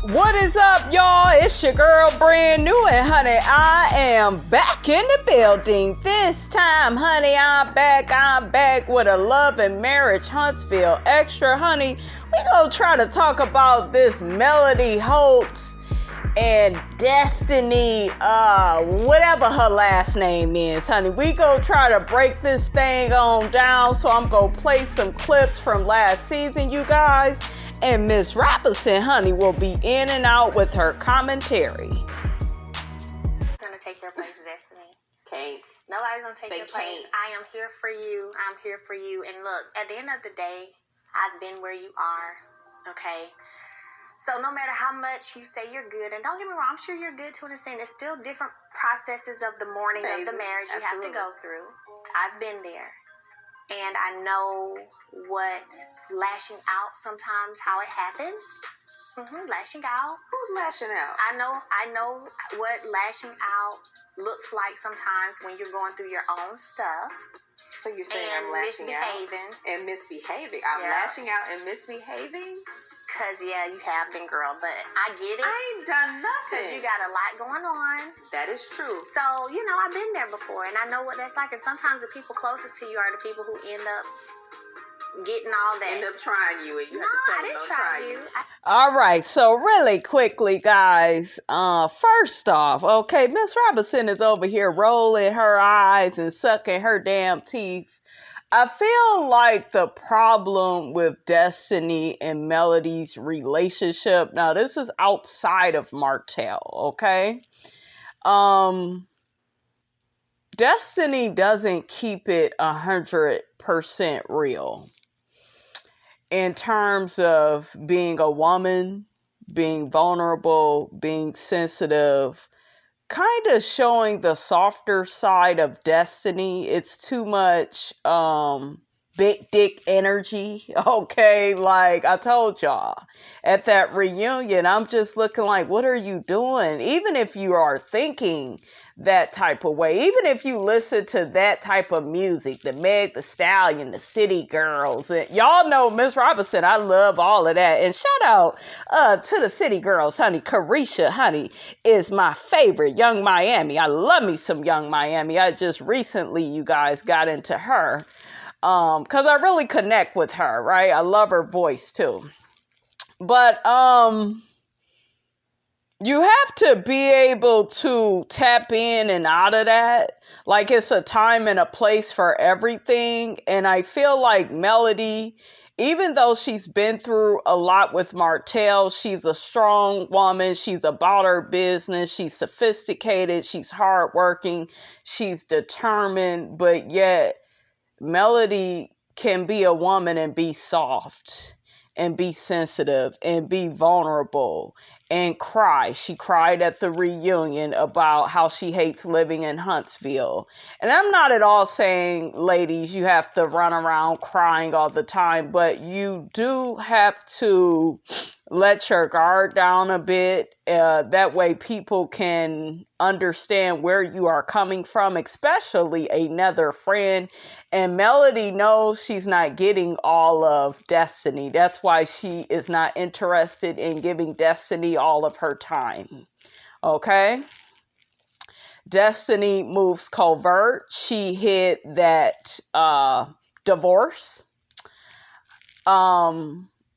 What is up, y'all? It's your girl, Brand New, and honey, I am back in the building. This time, honey, I'm back with a Love and Marriage Huntsville Extra. Honey, we gonna try to talk about this melodyholt and Destiny, whatever her last name is, honey. We gonna try to break this thing on down, so I'm gonna play some clips from last season, you guys. And Miss Robinson, honey, will be in and out with her commentary. Who's gonna take your place, Destiny? Can't. Nobody's gonna take your place. I am here for you. I'm here for you. And look, at the end of the day, I've been where you are. Okay? So no matter how much you say you're good, and don't get me wrong, I'm sure you're good to an extent. There's still different processes of the mourning of the marriage you have to go through. I've been there. And I know what lashing out sometimes, how it happens. Lashing out. Who's lashing out? I know what lashing out looks like sometimes when you're going through your own stuff. So you're saying and I'm lashing out and misbehaving. I'm lashing out and misbehaving? Because, yeah, you have been, girl, but I get it. I ain't done nothing. Because you got a lot going on. That is true. So, you know, I've been there before, and I know what that's like. And sometimes the people closest to you are the people who end up getting all that. End up trying you, and you have to tell them don't try you. All right, so really quickly, guys, first off, okay, Miss Robinson is over here rolling her eyes and sucking her damn teeth. I feel like the problem with Destiny and Melody's relationship, now this is outside of Martell, okay? Destiny doesn't keep it 100% real in terms of being a woman, being vulnerable, being sensitive, kind of showing the softer side of Destiny. It's too much big dick energy, okay? Like I told y'all at that reunion, I'm just looking like, what are you doing? Even if you are thinking that type of way, even if you listen to that type of music, the Meg the Stallion, the City Girls, and y'all know Miss Robinson, I love all of that. And shout out to the City Girls, honey. Carisha, honey, is my favorite. Young Miami, I love me some Young Miami. I just recently, you guys, got into her because I really connect with her, right? I love her voice too. But you have to be able to tap in and out of that. Like it's a time and a place for everything. And I feel like Melody, even though she's been through a lot with Martell, she's a strong woman. She's about her business. She's sophisticated. She's hardworking. She's determined. But yet Melody can be a woman and be soft and be sensitive and be vulnerable and cry. She cried at the reunion about how she hates living in Huntsville. And I'm not at all saying, ladies, you have to run around crying all the time, but you do have to let your guard down a bit. That way people can understand where you are coming from, especially another friend. And Melody knows she's not getting all of Destiny. That's why she is not interested in giving Destiny all of her time. Okay? Destiny moves covert. She hid that divorce.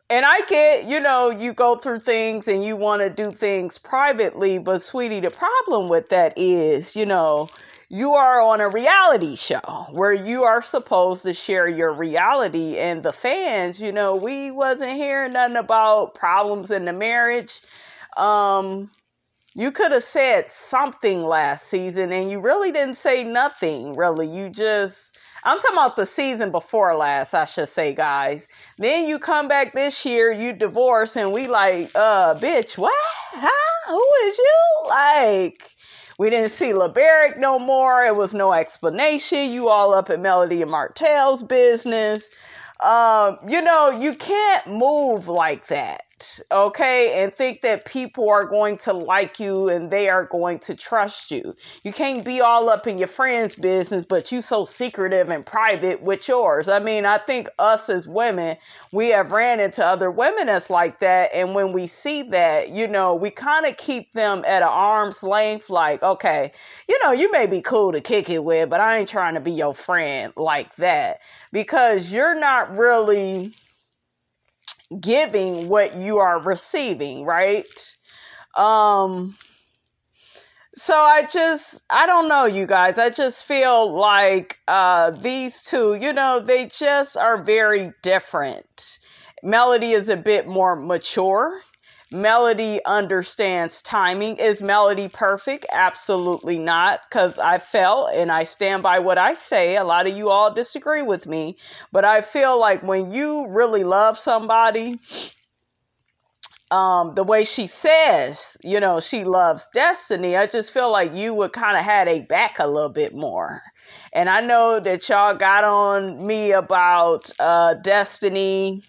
And I get, you know, you go through things and you want to do things privately, but sweetie, the problem with that is, you know, you are on a reality show where you are supposed to share your reality, and the fans, you know, we wasn't hearing nothing about problems in the marriage. You could have said something last season and you really didn't say nothing, really. You just, I'm talking about the season before last, I should say, guys. Then you come back this year, you divorce, and we like, bitch, what? Huh? Who is you? Like, we didn't see LeBerick no more. It was no explanation. You all up at Melody and Martell's business. You know, you can't move like that. it, okay, and think that people are going to like you and they are going to trust you. You can't be all up in your friend's business, but you so secretive and private with yours. I mean, I think us as women, we have ran into other women that's like that, and when we see that, you know, we kind of keep them at an arm's length, like, okay, you know, you may be cool to kick it with, but I ain't trying to be your friend like that, because you're not really giving what you are receiving, right? So I don't know, you guys. I just feel like these two, you know, they just are very different. Melody is a bit more mature. Melody understands timing. Is Melody perfect? Absolutely not, because I felt, and I stand by what I say, a lot of you all disagree with me, but I feel like when you really love somebody, the way she says, you know, she loves Destiny, I just feel like you would kind of had a back a little bit more. And I know that y'all got on me about Destiny,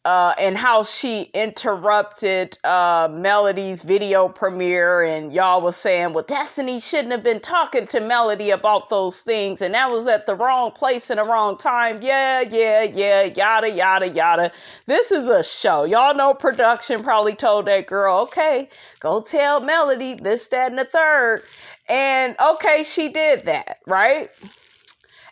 and how she interrupted Melody's video premiere, and y'all was saying, well, Destiny shouldn't have been talking to Melody about those things, and that was at the wrong place and the wrong time. Yeah, yada, yada, yada. This is a show. Y'all know production probably told that girl, okay, go tell Melody this, that, and the third. And okay, she did that, right?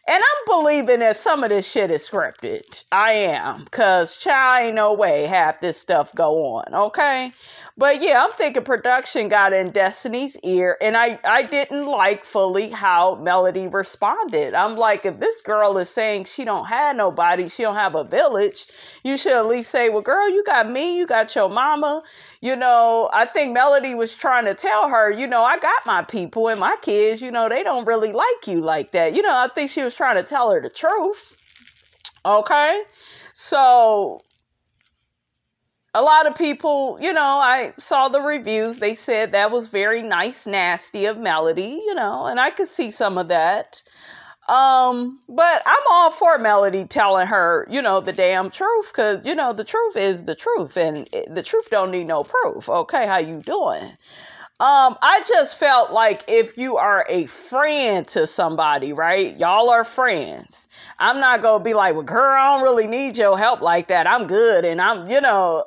And I'm believing that some of this shit is scripted. I am. Because, child, ain't no way half this stuff go on. Okay? But, yeah, I'm thinking production got in Destiny's ear. And I didn't like fully how Melody responded. I'm like, if this girl is saying she don't have nobody, she don't have a village, you should at least say, well, girl, you got me, you got your mama. You know, I think Melody was trying to tell her, you know, I got my people and my kids, you know, they don't really like you like that. You know, I think she was trying to tell her the truth. Okay? So a lot of people, you know, I saw the reviews. They said that was very nice, nasty of Melody, you know, and I could see some of that. But I'm all for Melody telling her, you know, the damn truth, because, you know, the truth is the truth, and the truth don't need no proof. Okay, how you doing? I just felt like if you are a friend to somebody, right? Y'all are friends. I'm not going to be like, well, girl, I don't really need your help like that. I'm good. And I'm, you know,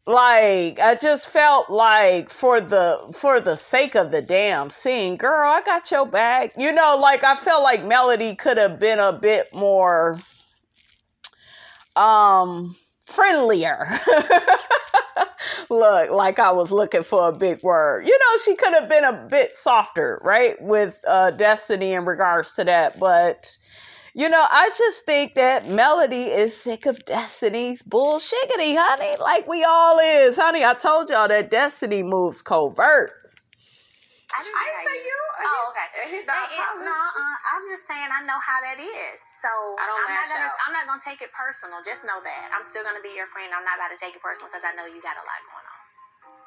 like, I just felt like for the sake of the damn scene, girl, I got your back. You know, like, I felt like Melody could have been a bit more, friendlier. Look, like I was looking for a big word. You know, she could have been a bit softer, right, with Destiny in regards to that. But, you know, I just think that Melody is sick of Destiny's bullshiggity, honey. Like we all is. Honey, I told y'all that Destiny moves covert. I say you. Oh, okay. I'm just saying I know how that is. So I'm not gonna take it personal. Just know that I'm still gonna be your friend. I'm not about to take it personal because I know you got a lot going on.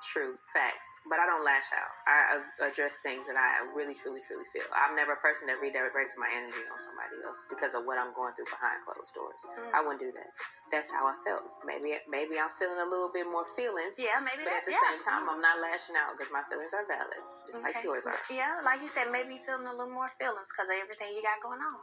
True, facts. But I don't lash out. I address things that I really, truly, truly feel. I'm never a person that redirects my energy on somebody else because of what I'm going through behind closed doors. I wouldn't do that. That's how I felt. Maybe I'm feeling a little bit more feelings. Yeah, maybe. But at the same time, I'm not lashing out because my feelings are valid, just like yours are. Yeah, like you said, maybe you're feeling a little more feelings because of everything you got going on.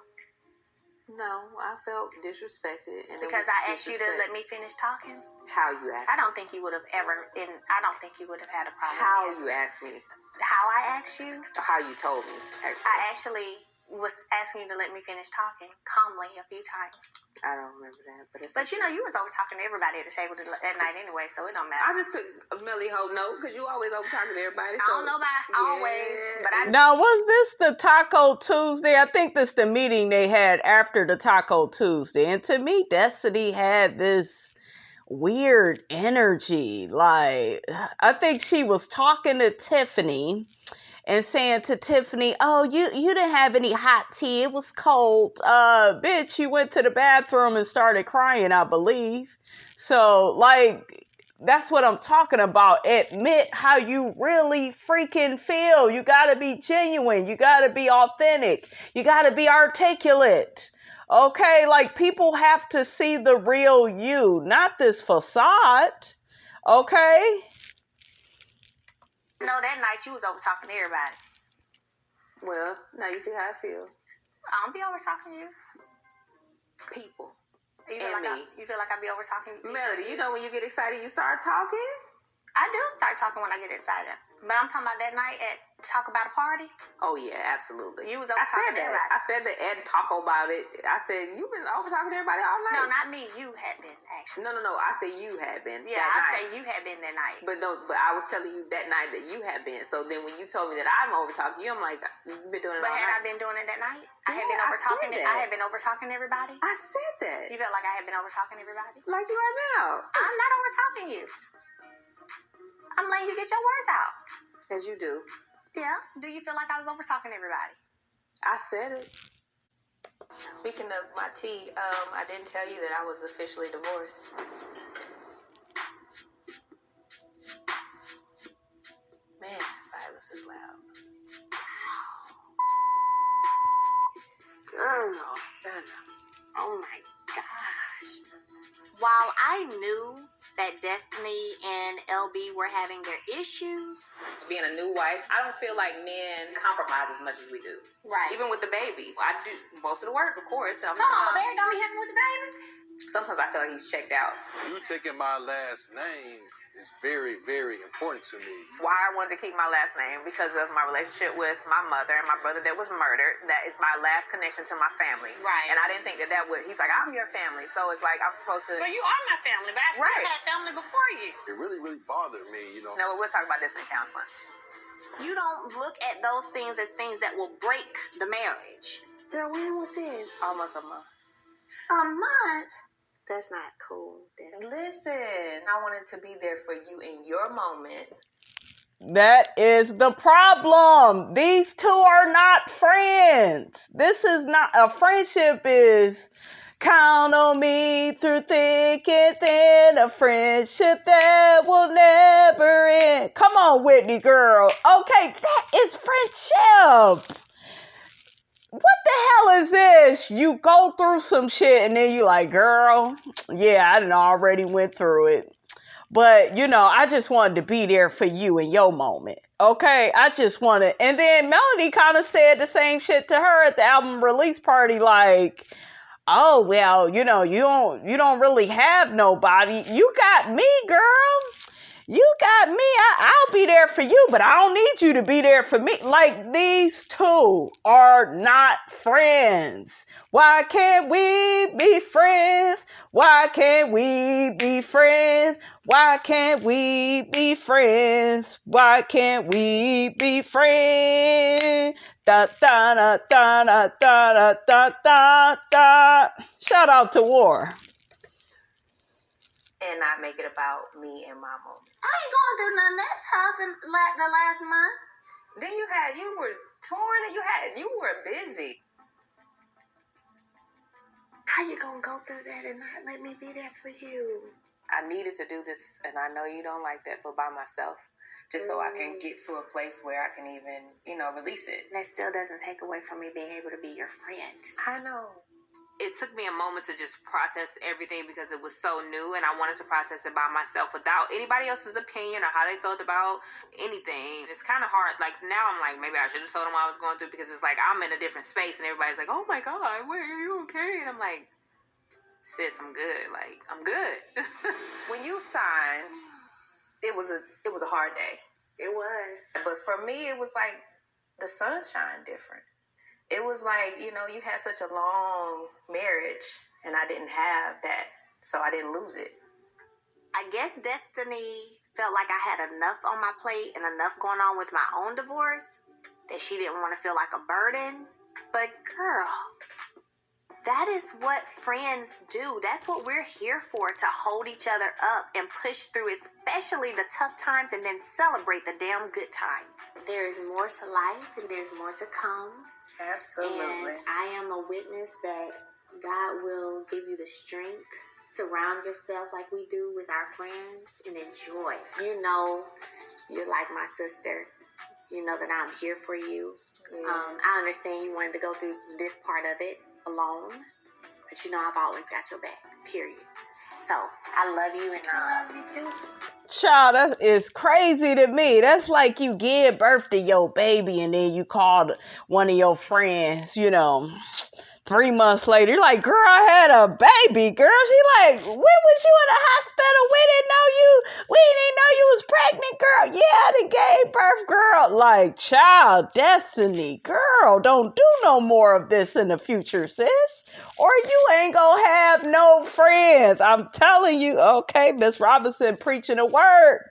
No, I felt disrespected. And because I asked you to let me finish talking? How you asked me? I don't think you would have had a problem. How you asked me? How I asked you? How you told me, actually. I actually was asking you to let me finish talking calmly a few times. I don't remember that. But you know, you was over talking to everybody at the table that night anyway, so it don't matter. I just took a melodyholt note because you always over talking to everybody. I don't know about always, but I... Now, was this the Taco Tuesday? I think this the meeting they had after the Taco Tuesday. And to me, Destiny had this weird energy. Like, I think she was talking to Tiffany and saying to Tiffany, oh, you didn't have any hot tea. It was cold. Bitch, you went to the bathroom and started crying, I believe. So, like, that's what I'm talking about. Admit how you really freaking feel. You got to be genuine. You got to be authentic. You got to be articulate. Okay, like people have to see the real you, not this facade. Okay? No, that night you was over talking to everybody. Well, now you see how I feel. I don't be over talking to you. People. You feel And like me. you feel like I be over talking to you? Melody, you know when you get excited, you start talking? I do start talking when I get excited. But I'm talking about that night at Talk About a Party. Oh, yeah, absolutely. You was over talking to everybody. I said that Ed talk about it. I said, you've been over talking to everybody all night? No, not me. You had been, actually. No. I said you had been. Yeah, that I night. say you had been that night. But I was telling you that night that you had been. So then when you told me that I'm over talking to you, I'm like, you've been doing it all night. But had I been doing it that night? I had Yeah, been over talking. said I had been over talking to everybody. I said that. You felt like I had been over talking to everybody? Like you right now. I'm not over talking you. I'm letting you get your words out. As you do. Yeah. Do you feel like I was over talking to everybody? I said it. Speaking of my tea, I didn't tell you that I was officially divorced. Man, silence is loud. Girl. Oh my gosh. While I knew that Destiny and LB were having their issues. Being a new wife, I don't feel like men compromise as much as we do. Right. Even with the baby. I do most of the work, of course. Hold on, the baby got me helping with the baby? Sometimes I feel like he's checked out. You taking my last name is very, very important to me. Why I wanted to keep my last name? Because of my relationship with my mother and my brother that was murdered. That is my last connection to my family. Right. And I didn't think that would... He's like, I'm your family. So it's like, I'm supposed to... Well, you are my family, but I still Right. had family before you. It really, really bothered me, you know. No, we'll talk about this in counseling. You don't look at those things as things that will break the marriage. Girl, when was this? Almost a month. A month? That's not cool. Listen, I wanted to be there for you in your moment. That is the problem. These two are not friends. This is not a friendship is count on me through thick and thin, a friendship that will never end. Come on, Whitney girl. Okay, that is friendship. What the hell is this? You go through some shit and then you like, girl, yeah, I done already went through it. But, you know, I just wanted to be there for you in your moment. Okay, I just wanted. And then Melody kind of said the same shit to her at the album release party, like, oh, well, you know, you don't really have nobody. You got me, girl. You got me. I'll be there for you, but I don't need you to be there for me. Like, these two are not friends. Why can't we be friends? Why can't we be friends? Why can't we be friends? Why can't we be friends? Da da da da da da da da da. Shout out to War. And not make it about me and my moment. I ain't going through nothing that tough in the last month. Then you were torn, you were busy. How you gonna go through that and not let me be there for you? I needed to do this, and I know you don't like that, but by myself. Just so I can get to a place where I can even, release it. That still doesn't take away from me being able to be your friend. I know. It took me a moment to just process everything because it was so new, and I wanted to process it by myself without anybody else's opinion or how they felt about anything. It's kind of hard. Like, now I'm like, maybe I should have told them what I was going through, because it's like I'm in a different space and everybody's like, oh my God, wait, are you okay? And I'm like, sis, I'm good. Like, I'm good. When you signed, it was a hard day. It was. But for me, it was like the sun shined different. It was like, you had such a long marriage, and I didn't have that, so I didn't lose it. I guess Destiny felt like I had enough on my plate and enough going on with my own divorce that she didn't want to feel like a burden. But girl, that is what friends do. That's what we're here for, to hold each other up and push through, especially the tough times, and then celebrate the damn good times. There is more to life, and there's more to come. Absolutely. And I am a witness that God will give you the strength to surround yourself like we do with our friends and enjoy. You know, you're like my sister. You know that I'm here for you. Yeah. I understand you wanted to go through this part of it alone, But you know I've always got your back, period. So, I love you, and I love you too. Child, that is crazy to me. That's like you give birth to your baby and then you call one of your friends, 3 months later. You're like, girl, I had a baby, girl. She like, when was you in the hospital? We didn't know you was pregnant, girl. Yeah, I done gave birth, girl. Like, child, destiny, girl, don't do no more of this in the future, sis. Or you ain't gonna have no friends. I'm telling you, okay, Miss Robinson preaching a word.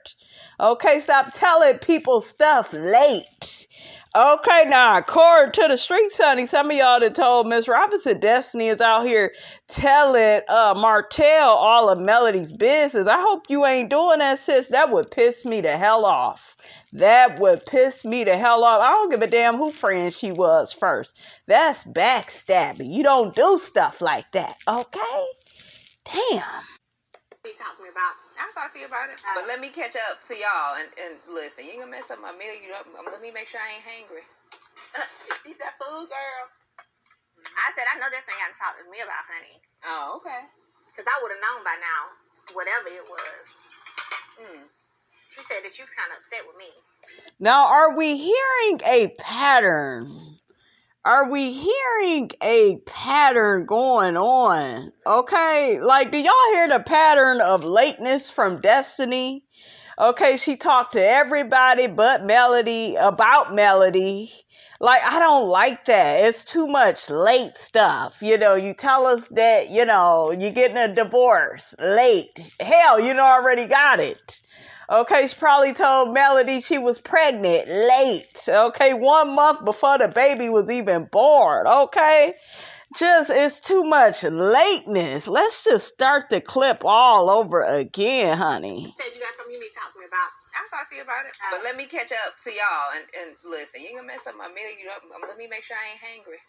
Okay, stop telling people stuff late. Okay, now, according to the streets, honey, some of y'all that told Miss Robinson Destiny is out here telling Martell all of Melody's business. I hope you ain't doing that, sis. That would piss me the hell off. That would piss me the hell off. I don't give a damn who friend she was first. That's backstabbing. You don't do stuff like that, okay? Damn. What you talking about? I'll talk to you about it. But let me catch up to y'all and listen. You ain't gonna mess up my meal. Let me make sure I ain't hangry. Eat that food, girl. I said, I know this ain't got to talk to me about, honey. Oh, okay. Because I would have known by now, whatever it was. She said that you was kind of upset with me. Now, are we hearing a pattern? Are we hearing a pattern going on? Okay, like, do y'all hear the pattern of lateness from Destiny? Okay, she talked to everybody but Melody about Melody. Like, I don't like that. It's too much late stuff. You tell us that, you're getting a divorce late. Hell, already got it. Okay, she probably told Melody she was pregnant late. Okay, 1 month before the baby was even born. Okay, it's too much lateness. Let's just start the clip all over again, honey. Said you got something you need to talk to me about. I'll talk to you about it. But let me catch up to y'all and listen. You ain't gonna mess up my meal. Let me make sure I ain't hangry.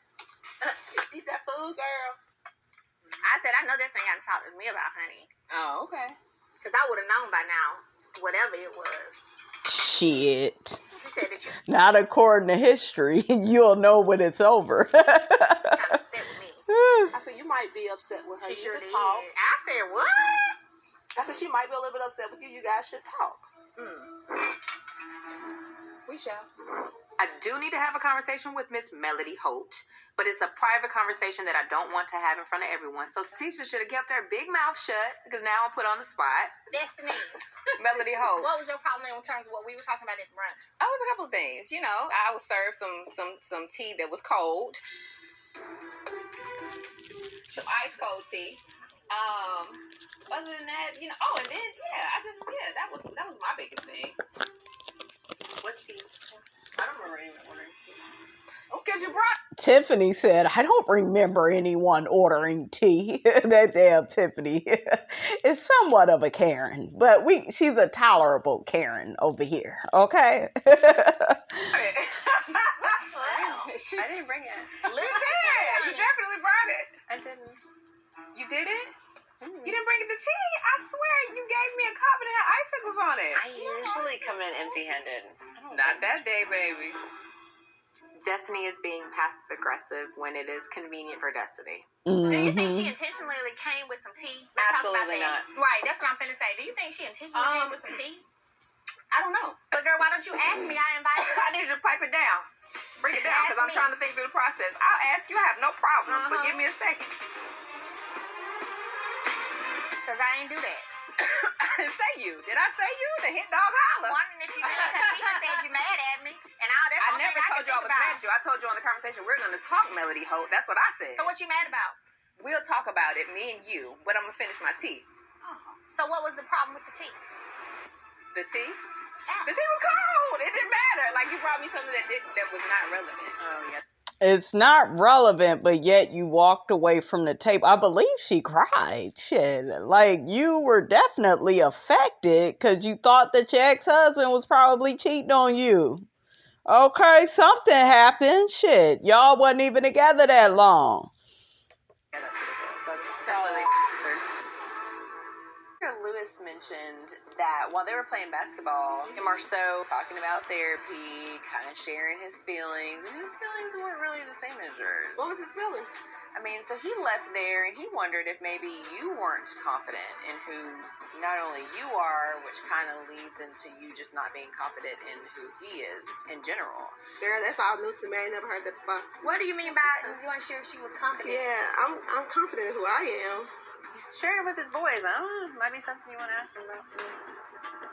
Eat that food, girl. I said, I know this ain't got to talk to me about, honey. Oh, okay. Because I would have known by now, whatever it was. Shit. She said that you not according to history. You'll know when it's over. kind of upset with me. I said, you might be upset with her. She sure you did. talk. I said, what? I said, she might be a little bit upset with you. You guys should talk. We shall. I do need to have a conversation with Miss Melody Holt, but it's a private conversation that I don't want to have in front of everyone. So Tisha should have kept her big mouth shut, because now I'm put on the spot. Destiny. Melody Holt. What was your problem in terms of what we were talking about at brunch? Oh, it was a couple of things. I was served some tea that was cold. Some ice cold tea. Other than that, and then that was my biggest thing. What tea? I don't remember anyone ordering tea. Oh, because you brought. Tiffany said, I don't remember anyone ordering tea. That damn Tiffany is somewhat of a Karen, but she's a tolerable Karen over here, okay? I didn't bring it. Listen, You definitely brought it. I didn't. You did it? You didn't bring it to tea? I swear you gave me a cup and it had icicles on it. I usually come in empty-handed. Not that day, baby. Destiny is being passive-aggressive when it is convenient for Destiny. Mm-hmm. Do you think she intentionally came with some tea? Let's Absolutely talk about that. not. Right, that's what I'm finna say. Do you think she intentionally came with some tea? I don't know. But girl, why don't you ask me? I invited her. I need you to pipe it down. Bring it down, because I'm trying to think through the process. I'll ask you. I have no problem, but give me a second. Because I ain't do that. I didn't say you. Did I say you? The hit dog I'm holler. wondering if you did, because Tisha said you mad at me. And all that's I all never told you I was mad at you. I told you on the conversation we're going to talk Melody Holt. That's what I said. So what you mad about? We'll talk about it, me and you, but I'm going to finish my tea. So what was the problem with the tea? The tea? Yeah. The tea was cold. It didn't matter. Like, you brought me something that was not relevant. Oh, yeah. It's not relevant, but yet you walked away from the tape. I believe she cried. Shit. Like, you were definitely affected because you thought that your ex-husband was probably cheating on you. Okay, something happened. Shit. Y'all wasn't even together that long. Yeah, that's ridiculous. That's completely absurd. Lewis mentioned that while they were playing basketball, Marceau talking about therapy, kind of sharing his feelings, and his feelings weren't really the same as yours. What was his feeling? I mean, so he left there and he wondered if maybe you weren't confident in who not only you are, which kind of leads into you just not being confident in who he is in general. Girl, that's all new to me. I ain't never heard that before. What do you mean by you weren't sure if she was confident? Yeah, I'm confident in who I am. He's sharing it with his boys. I don't know. Might be something you want to ask him about.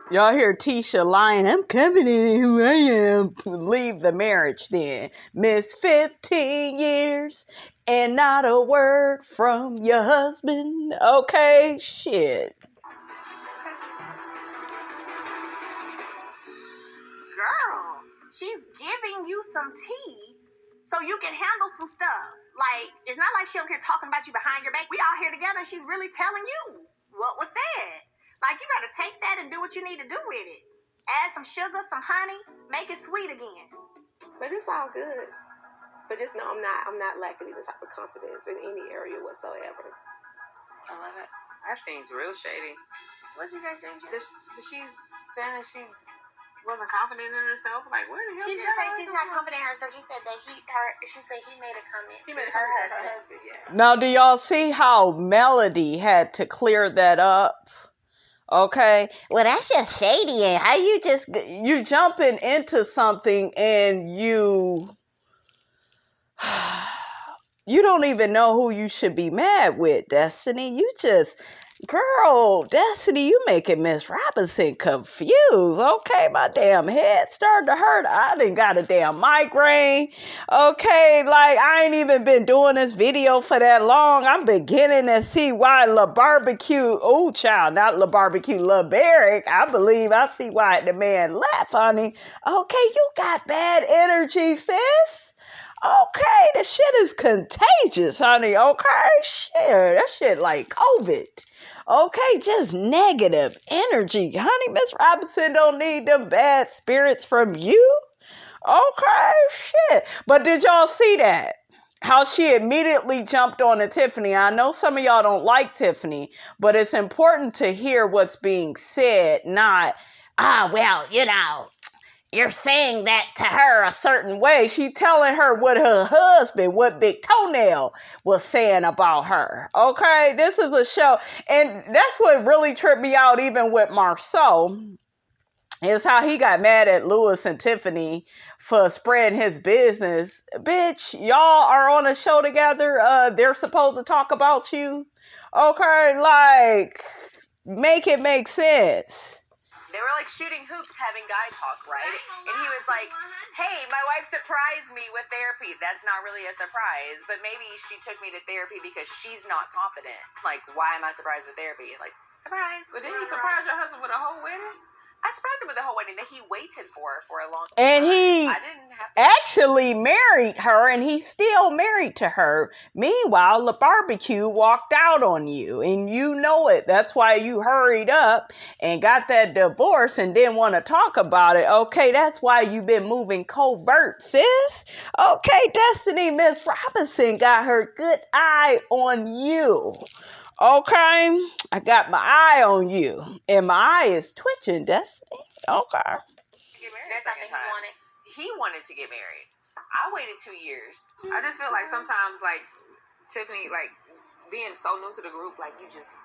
Y'all hear Tisha lying, I'm confident in who I am. Leave the marriage then. Miss 15 years and not a word from your husband. Okay, shit. Girl, she's giving you some tea so you can handle some stuff. Like, it's not like she over here talking about you behind your back. We all here together and she's really telling you what was said. Like, you gotta take that and do what you need to do with it. Add some sugar, some honey, make it sweet again. But it's all good. But just know I'm not lacking any type of confidence in any area whatsoever. I love it. That seems real shady. What did you say, Sandra? Did she say that she wasn't confident in herself? Like, where the hell She didn't say she's not confident in herself. She said that he made a comment. He made a her comment to her husband. husband, yeah. Now, do y'all see how Melody had to clear that up? Okay. Well, that's just shady. And how you jumping into something and you don't even know who you should be mad with, Destiny. Girl, Destiny, you making Miss Robinson confused. Okay, my damn head started to hurt. I done got a damn migraine. Okay, like I ain't even been doing this video for that long. I'm beginning to see why La Barbecue, not La Barbecue, La Barrick. I believe I see why the man left, honey. Okay, you got bad energy, sis. Okay, the shit is contagious, honey. Okay, shit, that shit like COVID. Okay, just negative energy. Honey, Miss Robinson don't need them bad spirits from you. Okay, shit. But did y'all see that? How she immediately jumped on to Tiffany. I know some of y'all don't like Tiffany, but it's important to hear what's being said, not, you're saying that to her a certain way. She telling her what her husband, what Big Toenail was saying about her. Okay, this is a show. And that's what really tripped me out even with Marceau, is how he got mad at Lewis and Tiffany for spreading his business. Bitch, y'all are on a show together. They're supposed to talk about you. Okay, like, make it make sense. They were like shooting hoops having guy talk, right? And he was like, hey, my wife surprised me with therapy. That's not really a surprise, but maybe she took me to therapy because she's not confident. Like, why am I surprised with therapy? Like, surprise. But didn't you surprise your husband with a whole wedding? I surprised him with the whole wedding that he waited for a long time. And he I didn't have to actually married her, and he's still married to her. Meanwhile, the barbecue walked out on you, and you know it. That's why you hurried up and got that divorce and didn't want to talk about it. Okay, that's why you've been moving covert, sis. Okay, Destiny, Miss Robinson got her good eye on you. Okay, I got my eye on you, and my eye is twitching, Destiny. Okay. get married. That's something he wanted. He wanted to get married. I waited 2 years. I just feel like sometimes, like, Tiffany, like, being so new to the group, like, you just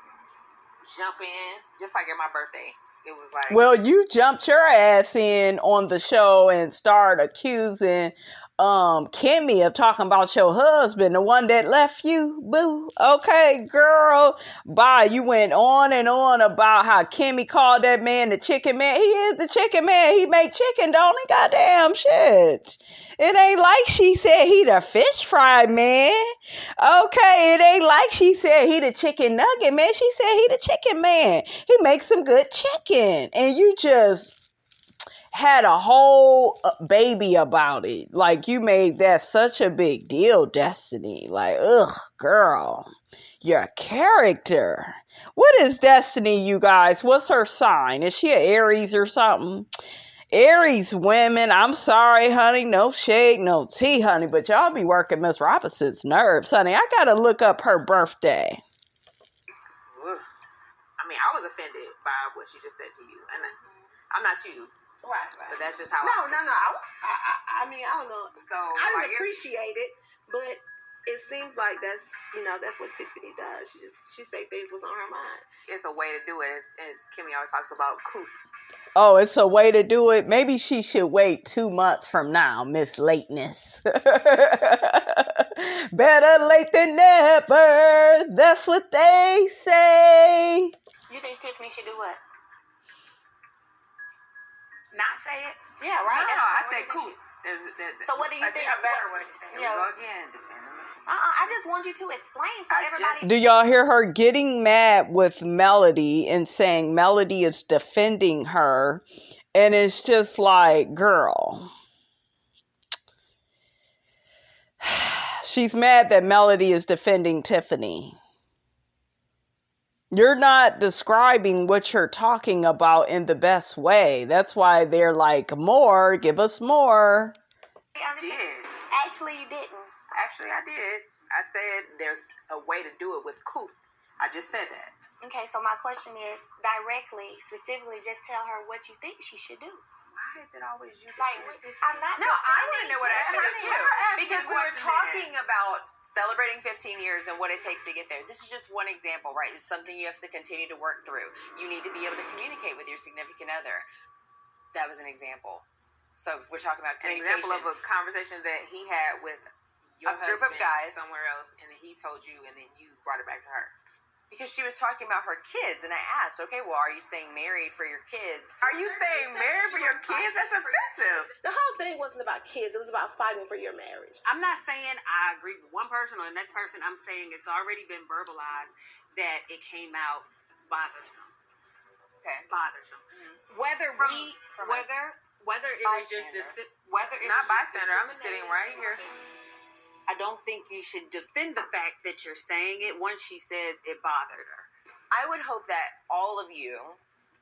jump in, just like at my birthday. It was like... Well, you jumped your ass in on the show and started accusing Kimmy of talking about your husband, the one that left you, boo. Okay, girl. Bye. You went on and on about how Kimmy called that man the chicken man. He is the chicken man. He make chicken, don't he? Goddamn shit. It ain't like she said he the fish fry man. Okay, it ain't like she said he the chicken nugget man. She said he the chicken man. He makes some good chicken. And you just had a whole baby about it. Like, you made that such a big deal, Destiny. Like, ugh, girl. Your character. What is Destiny, you guys? What's her sign? Is she an Aries or something? Aries women, I'm sorry, honey. No shade, no tea, honey. But y'all be working Miss Robinson's nerves, honey. I gotta look up her birthday. I mean, I was offended by what she just said to you. And I'm not you. Right. But that's just how No. I mean, I don't know. So, I like, didn't appreciate it, but it seems like that's what Tiffany does. She say things was on her mind. It's a way to do it. As Kimmy always talks about, couth. Oh, it's a way to do it. Maybe she should wait 2 months from now, Miss Lateness. Better late than never. That's what they say. You think Tiffany should do what? Not say it. Yeah, right. No, I said couth. So what do you think? A better way to say it. Here we go again, defending me. I just want you to explain so everybody. Do y'all hear her getting mad with Melody and saying Melody is defending her? And it's just like, girl. She's mad that Melody is defending Tiffany. You're not describing what you're talking about in the best way. That's why they're like, more, give us more. I did. Actually, you didn't. Actually, I did. I said there's a way to do it with couth. I just said that. Okay, so my question is directly, specifically, just tell her what you think she should do. Why is it always you? Like, I'm not. No, I want to know what I should do too. Ask Because that we were question talking about celebrating 15 years and what it takes to get there. This is just one example, right? It's something you have to continue to work through. You need to be able to communicate with your significant other. That was an example. So we're talking about An communication. example of a conversation that he had with your A group of husband guys. somewhere else, and then he told you, and then you brought it back to her. Because she was talking about her kids, and I asked, okay, well, are you staying married for your kids? Are you staying married for your kids? That's offensive. The whole thing wasn't about kids. It was about fighting for your marriage. I'm not saying I agree with one person or the next person. I'm saying it's already been verbalized that it came out bothersome. Okay. Bothersome. Mm-hmm. Whether From it was just whether it Not was just bystander. I'm sitting right here. I don't think you should defend the fact that you're saying it once she says it bothered her. I would hope that all of you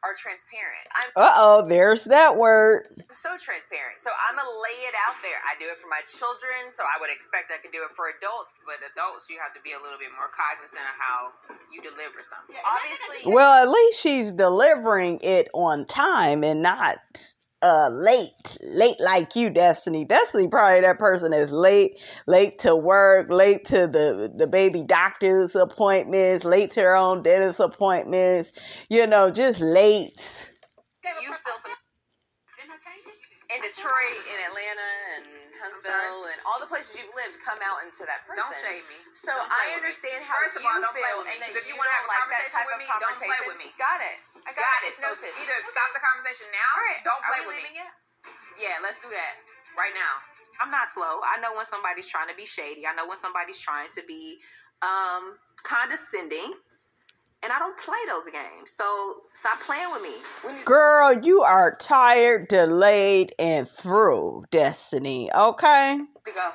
are transparent. I'm Uh-oh, there's that word. so transparent. So I'm going to lay it out there. I do it for my children, so I would expect I could do it for adults. But adults, you have to be a little bit more cognizant of how you deliver something. Obviously, Well, at least she's delivering it on time and not late like you, Destiny. Destiny probably that person is late to work, late to the baby doctor's appointments, late to her own dentist appointments, just late. you feel some in Detroit, in Atlanta, and Huntsville, and all the places you've lived come out into that person. Don't shade me. So Don't play I with me. understand how First of you all, don't play feel, with me. and that Because if you want wanna to have a like that conversation type with of me, don't play conversation. with me. Got it. I got it. So It's noted. either stop the conversation now. All right. Don't play Are we with leaving me. it? Yeah, let's do that right now. I'm not slow. I know when somebody's trying to be shady. I know when somebody's trying to be condescending. And I don't play those games. So stop playing with me. Girl, you are tired, delayed, and through, Destiny. Okay? Go.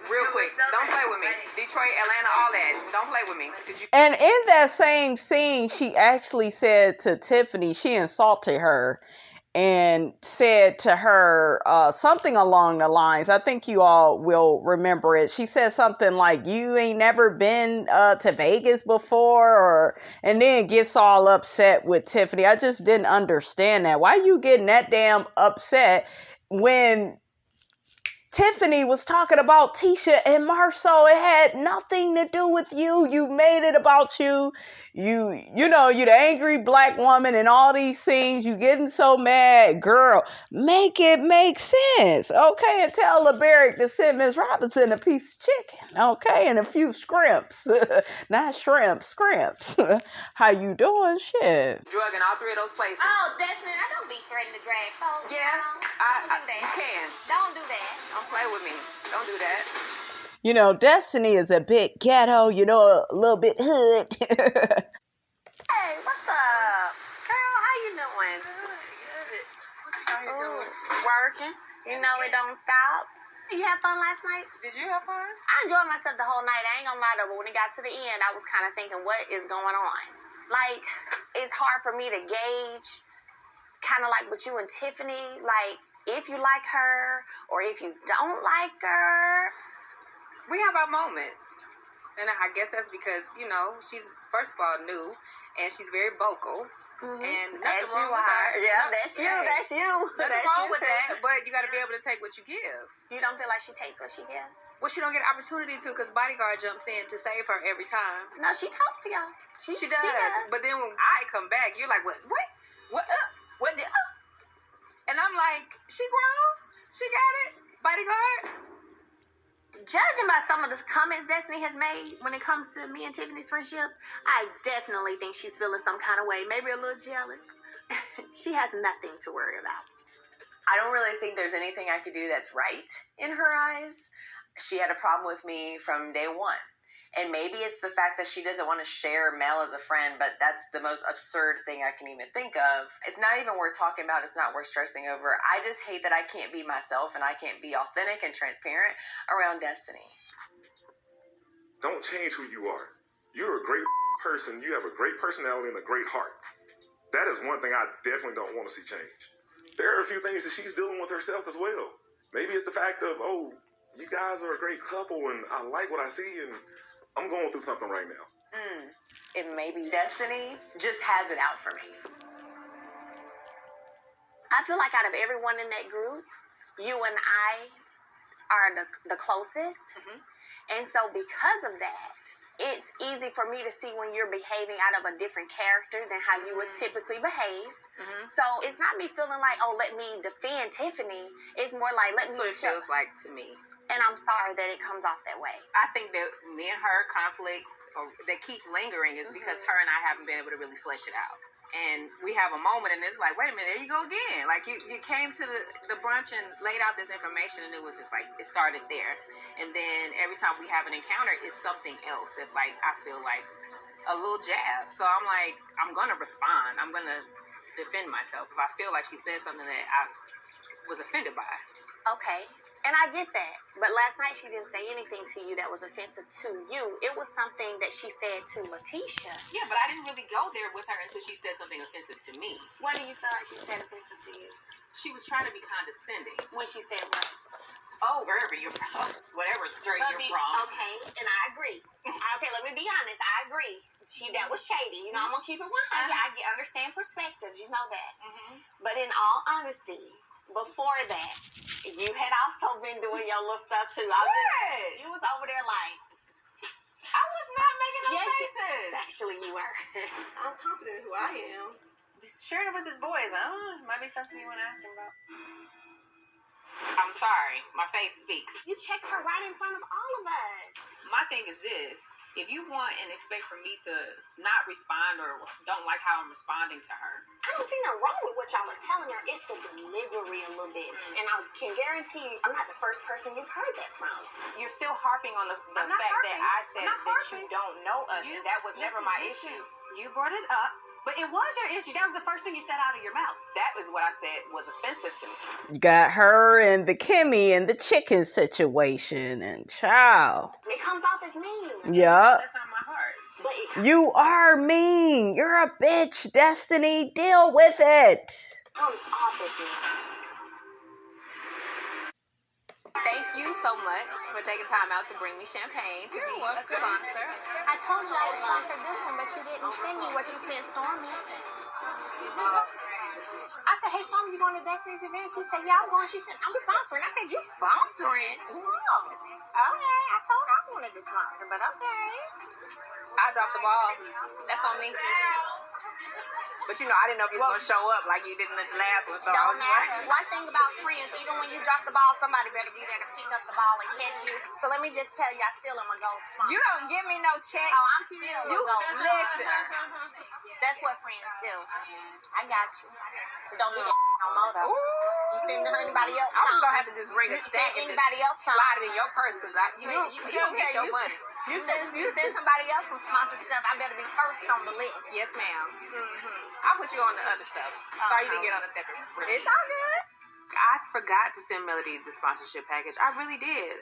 Real quick. Don't play with me. Detroit, Atlanta, all that. Don't play with me. And in that same scene, she actually said to Tiffany, she insulted her and said to her something along the lines, I think you all will remember it. She said something like, you ain't never been to Vegas before, and then gets all upset with Tiffany. I just didn't understand that. Why you getting that damn upset when Tiffany was talking about Tisha and Marceau? It had nothing to do with you. You made it about you. You're the angry black woman and all these things. You getting so mad. Girl, make it make sense. Okay, and tell LeBerick to send Miss Robinson a piece of chicken. Okay, and a few scrimps. Not shrimp, scrimps. How you doing? Shit. Drug in all three of those places. Oh, Destiny, I don't be threatening to drag folks. Yeah, Don't do that. you can. Don't do that. Don't play with me. Don't do that. Destiny is a bit ghetto, a little bit hood. Hey, what's up? Girl, how you doing? Good. Working. You know it don't stop. You had fun last night? Did you have fun? I enjoyed myself the whole night. I ain't gonna lie though, but when it got to the end, I was kind of thinking, what is going on? Like, it's hard for me to gauge, kind of like with you and Tiffany, like, if you like her or if you don't like her. We have our moments. And I guess that's because, she's, first of all, new, and she's very vocal. And That's nothing you wrong with that. are. Yeah, that's you. That's you. Nothing That's wrong you with too. that, but you got to be able to take what you give. You don't feel like she takes what she gives? Well, she don't get opportunity to because Bodyguard jumps in to save her every time. No, she talks to y'all. She does. But then when I come back, you're like, what? What? And I'm like, she grown? She got it? Bodyguard? Judging by some of the comments Destiny has made when it comes to me and Tiffany's friendship, I definitely think she's feeling some kind of way. Maybe a little jealous. She has nothing to worry about. I don't really think there's anything I could do that's right in her eyes. She had a problem with me from day one. And maybe it's the fact that she doesn't want to share Mel as a friend, but that's the most absurd thing I can even think of. It's not even worth talking about. It's not worth stressing over. I just hate that I can't be myself and I can't be authentic and transparent around Destiny. Don't change who you are. You're a great person. You have a great personality and a great heart. That is one thing I definitely don't want to see change. There are a few things that she's dealing with herself as well. Maybe it's the fact of, oh, you guys are a great couple and I like what I see and I'm going through something right now. It may be Destiny just has it out for me. I feel like out of everyone in that group, you and I are the closest. And so because of that, it's easy for me to see when you're behaving out of a different character than how you would typically behave. So it's not me feeling like, oh, let me defend Tiffany. It's more like, let me So it feels like to me. And I'm sorry that it comes off that way. I think that me and her conflict that keeps lingering is because her and I haven't been able to really flesh it out. And we have a moment and it's like, wait a minute, there you go again. Like you came to the brunch and laid out this information and it was just like, it started there. And then every time we have an encounter, it's something else that's like, I feel like a little jab. So I'm like, I'm going to respond. I'm going to defend myself if I feel like she said something that I was offended by. Okay. And I get that. But last night she didn't say anything to you that was offensive to you. It was something that she said to Letitia. Yeah, but I didn't really go there with her until she said something offensive to me. What do you feel like she said offensive to you? She was trying to be condescending. When she said what? Oh, wherever you're from. Whatever street you're from. Okay, and I agree. Okay, let me be honest. I agree. That was shady. You know, I'm going to keep it 100. I understand perspectives. You know that. But in all honesty, before that, you had also been doing your little stuff too. You was over there like, I was not making no faces. Actually, you were. I'm confident in who I am. He's sharing it with his boys. Might be something you want to ask him about. I'm sorry. My face speaks. You checked her right in front of all of us. My thing is this. If you want and expect for me to not respond or don't like how I'm responding to her. I don't see nothing wrong with what y'all are telling her. It's the delivery a little bit. And I can guarantee you, I'm not the first person you've heard that from. You're still harping on the fact that I said that you don't know us. And that was never my issue. You brought it up. But it was your issue. That was the first thing you said out of your mouth. That is what I said was offensive to me. You got her and the Kimmy and the chicken situation and child. It comes off as mean. Yeah. That's not my heart. But You are mean. You're a bitch, Destiny. Deal with it. comes off as mean. Thank you so much for taking time out to bring me champagne to be a sponsor. I told you I would sponsor this one, but you didn't send me what you sent Stormy. I said, hey, Stormy, you going to Destiny's event? She said, yeah, I'm going. She said, I'm sponsoring. I said, you sponsoring? No. Okay, I told her I wanted to sponsor, but okay. I dropped the ball. That's on me. But you know, I didn't know if you were going to show up like you did in the last one. So Don't matter. One thing about friends, even when you drop the ball, somebody better be there to pick up the ball and catch you. So let me just tell you, I still am a gold sponsor. you don't give me no check. Oh, I'm still a You gold listen. sponsor. That's what friends do. I got you. Don't do that no more, though. You send anybody else I was something. going to have to just bring a You stack send and anybody else slide something. it in your purse because you don't get your money. You send somebody else some sponsor stuff, I better be first on the list. Yes, ma'am. I'll put you on the other stuff. Sorry you didn't get on the step. It's all good. I forgot to send Melody the sponsorship package. I really did.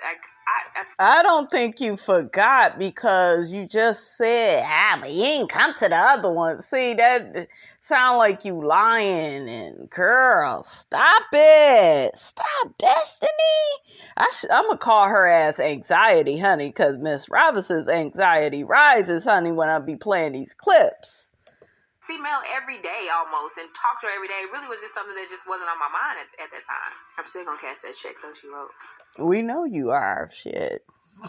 I don't think you forgot because you just said, but you ain't come to the other one. See, that sound like you lying. And girl, stop it. Stop, Destiny. I'm going to call her ass anxiety, honey, because Miss Robinson's anxiety rises, honey, when I be playing these clips. see Mel every day almost and talk to her every day. It really was just something that just wasn't on my mind at that time. I'm still gonna cash that check though, she wrote. We know you are. Shit.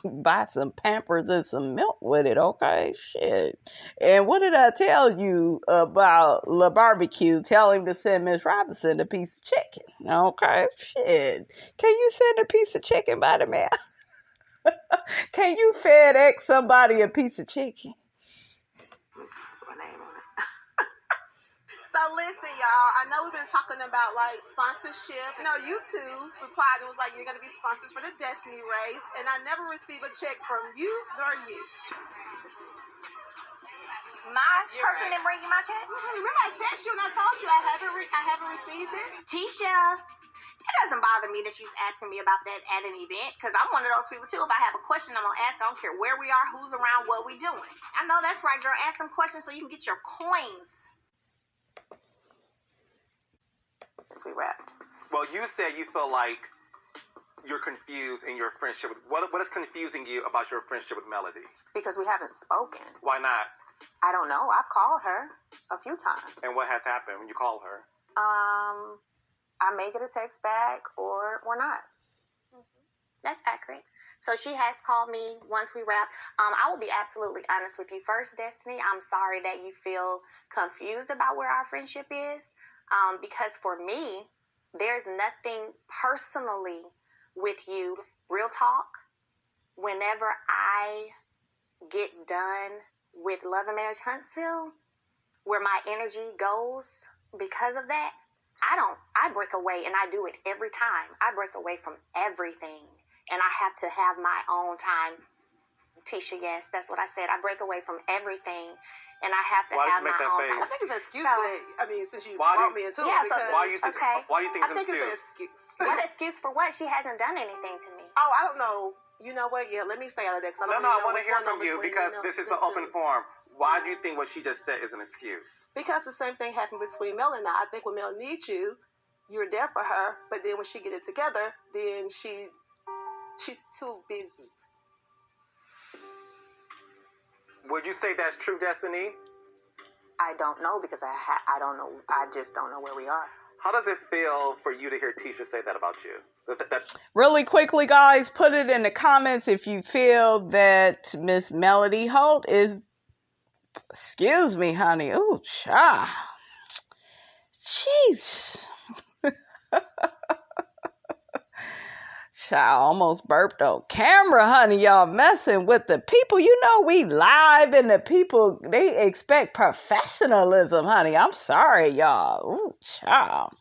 Buy some Pampers and some milk with it, okay? Shit. And what did I tell you about La Barbecue? Tell him to send Miss Robinson a piece of chicken, okay? Shit. Can you send a piece of chicken by the mail? Can you FedEx somebody a piece of chicken? Put my name on it. So listen, y'all, I know we've been talking about like sponsorship. No, YouTube replied and was like, you're going to be sponsors for the Destiny race, and I never received a check from you nor you. My person didn't bring you my check? Remember I texted you and I told you I haven't received it? Tisha, it doesn't bother me that she's asking me about that at an event, because I'm one of those people too. If I have a question, I'm going to ask. I don't care where we are, who's around, what we doing. I know that's right, girl. Ask them questions so you can get your coins. We wrapped. Well, you said you feel like you're confused in your friendship. What is confusing you about your friendship with Melody? Because we haven't spoken. Why not? I don't know. I've called her a few times. And what has happened when you call her? I may get a text back or not. That's accurate. So she has called me once we wrap. I will be absolutely honest with you. First, Destiny, I'm sorry that you feel confused about where our friendship is. Because for me, there's nothing personally with you. Real talk, whenever I get done with Love and Marriage Huntsville, where my energy goes because of that, I break away, and I do it every time. I break away from everything, and I have to have my own time. Tisha, yes, that's what I said. I break away from everything, and I have to have my own time. I think it's an excuse, but I mean, since you brought me into it, because why do you think it's an excuse? What excuse for what? She hasn't done anything to me. Oh, I don't know. You know what? Yeah, let me stay out of that. I want to hear from you because this is an open forum. Why do you think what she just said is an excuse? Because the same thing happened between Mel and I. I think when Mel needs you, you're there for her, but then when she get it together, then she's too busy. Would you say that's true, Destiny? I don't know because I don't know. I just don't know where we are. How does it feel for you to hear Tisha say that about you? Really quickly, guys, put it in the comments if you feel that Miss Melody Holt is... Excuse me, honey. Ooh, child. Jeez. Child, almost burped on camera, honey. Y'all messing with the people. You know we live and the people, they expect professionalism, honey. I'm sorry, y'all. Ooh, child.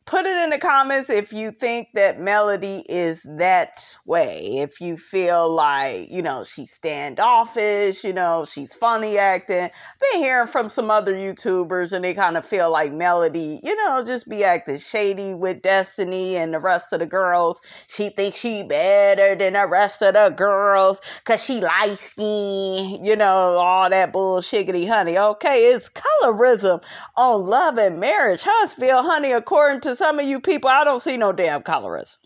Put it in the comments if you think that Melody is that way. If you feel like, she's standoffish, she's funny acting. I've been hearing from some other YouTubers and they kind of feel like Melody, just be acting shady with Destiny and the rest of the girls. She thinks she better than the rest of the girls because she light skinned, all that bullshiggity, honey. Okay, it's colorism on Love and Marriage Huntsville, honey, according to some of you people. I don't see no damn colorism.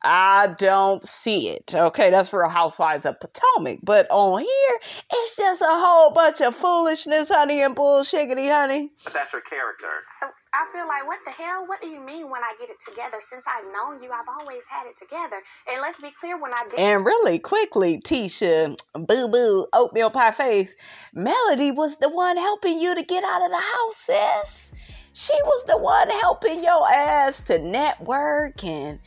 I don't see it. Okay, that's Real Housewives of Potomac. But on here, it's just a whole bunch of foolishness, honey, and bullshiggity, honey. But that's your character. I feel like, what the hell? What do you mean when I get it together? Since I've known you, I've always had it together. And let's be clear, when I did... And really quickly, Tisha, boo-boo, oatmeal pie face, Melody was the one helping you to get out of the house, sis. She was the one helping your ass to network and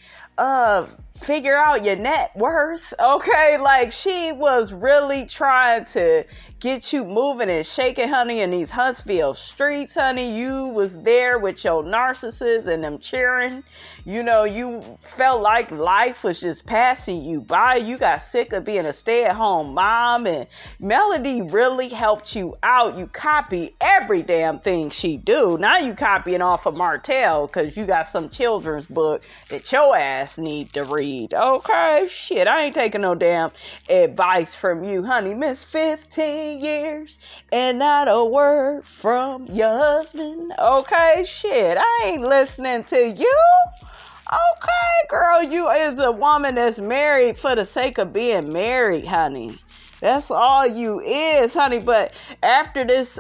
figure out your net worth. Okay, like she was really trying to get you moving and shaking, honey, in these Huntsville streets, honey. You was there with your narcissists and them cheering. You felt like life was just passing you by. You got sick of being a stay-at-home mom, and Melody really helped you out. You copy every damn thing she do. Now you copying off of Martell because you got some children's book that your ass need to read. Okay, shit, I ain't taking no damn advice from you, honey. Miss 15 years and not a word from your husband. Okay, shit, I ain't listening to you. Okay, girl, you is a woman that's married for the sake of being married, honey. That's all you is, honey. But after this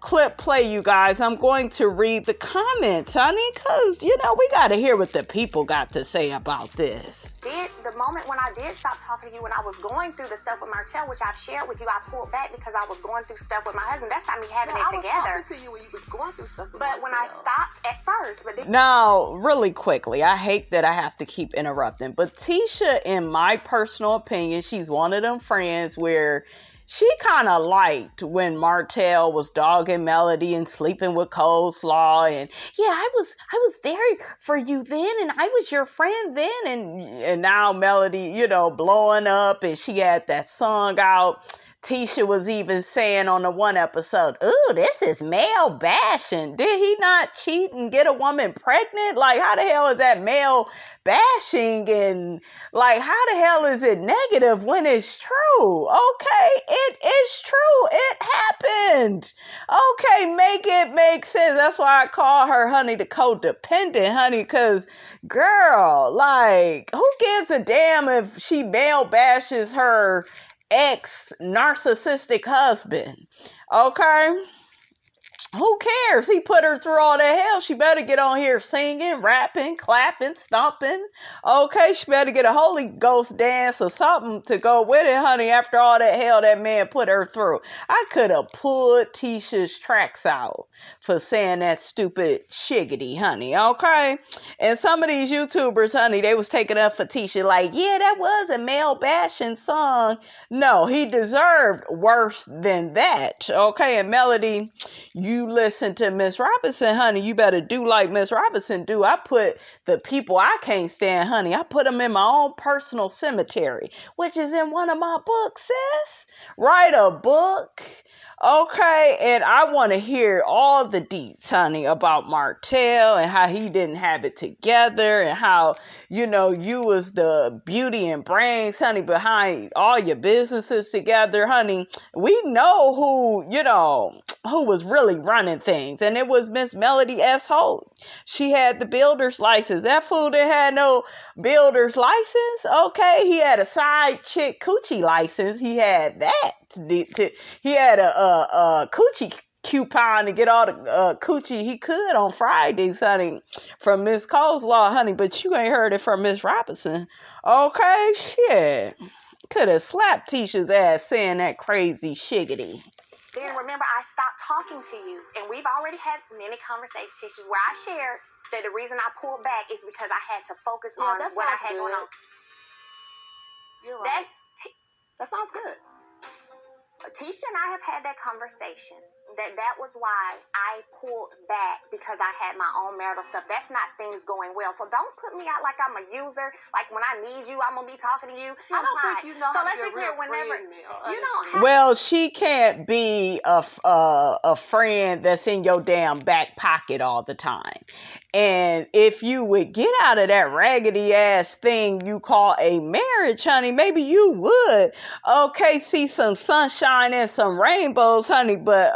clip play, you guys, I'm going to read the comments, honey, because, we got to hear what the people got to say about this. The moment when I did stop talking to you, when I was going through the stuff with Martell, which I've shared with you, I pulled back because I was going through stuff with my husband. That's not me having it together. I was talking to you when you was going through stuff with But when I stopped at first. Now, really quickly, I hate that I have to keep interrupting, but Tisha, in my personal opinion, she's one of them friends where she kind of liked when Martell was dogging Melody and sleeping with Coleslaw, and I was there for you then, and I was your friend then, and now Melody, blowing up, and she had that song out. Tisha was even saying on the one episode, "Ooh, this is male bashing. Did he not cheat and get a woman pregnant? Like, how the hell is that male bashing? And like, how the hell is it negative when it's true? Okay, it is true. It happened. Okay, make it make sense." That's why I call her, honey, the codependent, honey, because, girl, like, who gives a damn if she male bashes her ex-narcissistic husband? Okay? Who cares? He put her through all that hell. She better get on here singing, rapping, clapping, stomping. Okay, she better get a Holy Ghost dance or something to go with it, honey, after all that hell that man put her through. I could have pulled Tisha's tracks out for saying that stupid shiggity, honey, okay? And some of these YouTubers, honey, they was taking up for Tisha like, yeah, that was a male bashing song. No, he deserved worse than that, okay? And Melody, you listen to Miss Robinson, honey, you better do like Miss Robinson do. I put the people I can't stand, honey, I put them in my own personal cemetery, which is in one of my books, sis. Write a book. Okay, and I want to hear all the deets, honey, about Martell and how he didn't have it together and how, you was the beauty and brains, honey, behind all your businesses together, honey. We know who was really running things, and it was Miss Melody S. Holt. She had the builder's license. That fool didn't have no builder's license, okay? He had a side chick coochie license. He had that. He had a coochie coupon to get all the coochie he could on Fridays, honey, from Miss Coleslaw, honey, but you ain't heard it from Miss Robinson. Okay, shit. Could have slapped Tisha's ass saying that crazy shiggity. Then remember, I stopped talking to you, and we've already had many conversations where I shared that the reason I pulled back is because I had to focus on what I had going on. You're right. That sounds good. Tisha and I have had that conversation. That was why I pulled back, because I had my own marital stuff. That's not things going well. So don't put me out like I'm a user. Like when I need you, I'm gonna be talking to you. I don't think you know how to be a real friend, Mel. Well, she can't be a friend that's in your damn back pocket all the time. And if you would get out of that raggedy ass thing you call a marriage, honey, maybe you would. Okay, see some sunshine and some rainbows, honey, but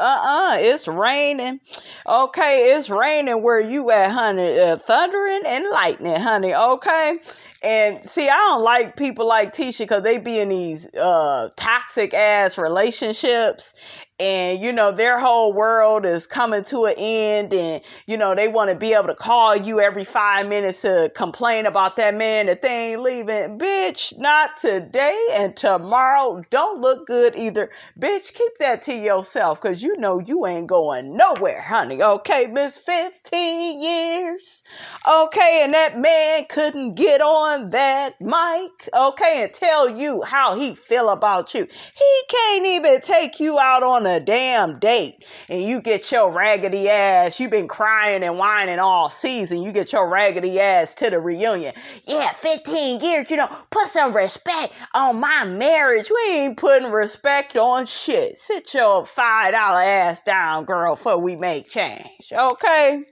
it's raining. Okay, it's raining where you at, honey. Thundering and lightning, honey, okay? And see, I don't like people like Tisha because they be in these toxic ass relationships. And, their whole world is coming to an end. And, they want to be able to call you every 5 minutes to complain about that man that they ain't leaving. Bitch, not today and tomorrow. Don't look good either. Bitch, keep that to yourself because you ain't going nowhere, honey. Okay, Miss 15 years. Okay, and that man couldn't get on that mic. Okay, and tell you how he feel about you. He can't even take you out on a damn date, and you get your raggedy ass. You've been crying and whining all season. You get your raggedy ass to the reunion. Yeah, 15 years, put some respect on my marriage. We ain't putting respect on shit. Sit your $5 ass down, girl, before we make change. Okay?